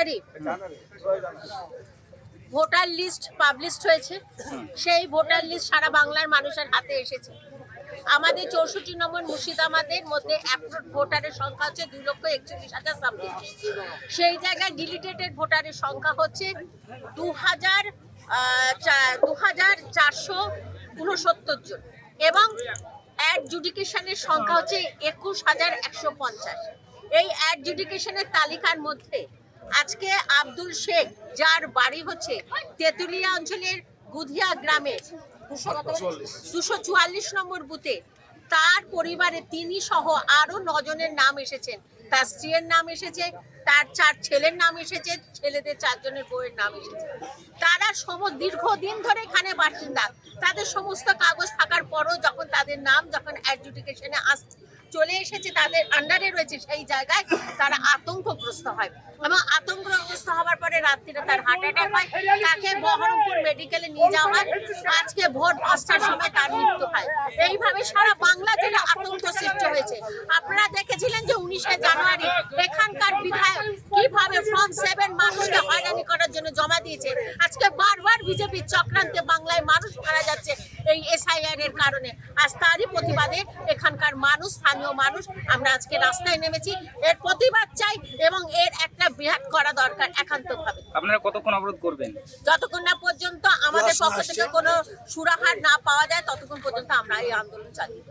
তারিখ voter list publish হয়েছে। সেই ভোটার লিস্ট সারা বাংলার মানুষের হাতে এসেছে। আমাদের 64 নম্বর মুর্শিদাবাদের মধ্যে অ্যাপ্রুভড ভোটারের সংখ্যা হচ্ছে 2,41,000 সামথিং। সেই জায়গায় ডিলিটেটেড ভোটারের সংখ্যা হচ্ছে 2,469 জন এবং অ্যাডজুডিকেশনের সংখ্যা হচ্ছে 21,150। এই অ্যাডজুডিকেশনের তালিকার মধ্যে আজকে আব্দুল শেখ, যার বাড়ি হচ্ছে তেঁতুলিয়া অঞ্চলের গুধিয়া গ্রামে 244 নম্বর বুথে, তার পরিবারে তিনি সহ আরো 9 জনের নাম এসেছেন। তার স্ত্রীর নাম এসেছে, তার 4 ছেলের নাম এসেছে, ছেলেদের 4 জনের বউয়ের নাম এসেছে। তারা দীর্ঘদিন ধরে এখানে বাসিন্দা। তাদের সমস্ত কাগজ থাকার পরও যখন তাদের নাম অ্যাডজুডিকেশনে চলে এসেছে, তাদের আন্ডারে রয়েছে, সেই জায়গায় তারা আতঙ্কগ্রস্ত হয় এবং আতঙ্কগ্রস্ত হওয়ার পরে রাত্রিরে তার হার্ট অ্যাটাক হয়। তাকে বহরমপুর মেডিকেলে নিয়ে যাওয়া হয়। আজকে ভোর 5টার সময় তার মৃত্যু হয়। এইভাবে সারা বাংলা জুড়ে আতঙ্ক সৃষ্টি হয়েছে। আপনারা দেখেছিলেন যে 19শে জানুয়ারি এখানকার বিধায়ক কিভাবে ফর্ম 7 মানুষকে হয়রানি করার জন্য জমা দিয়েছে। আজকে বারবার বিজেপির চক্রান্তে বাংলায় মানুষ মারা যাচ্ছে এই এসআইআর এর কারণে। আজ তারই প্রতিবাদে এখানকার মানুষ, স্থানীয় মানুষ, আমরা আজকে রাস্তায় নেমেছি। এর প্রতিবাদ চাই এবং এর একটা বৃহৎ করা দরকার একান্তভাবে। আপনারা কতক্ষণ অবরোধ করবেন? যতক্ষণ না পর্যন্ত আমাদের পক্ষ থেকে কোনো সুরাহার না পাওয়া যায় ততক্ষণ পর্যন্ত আমরা এই আন্দোলন চালিয়ে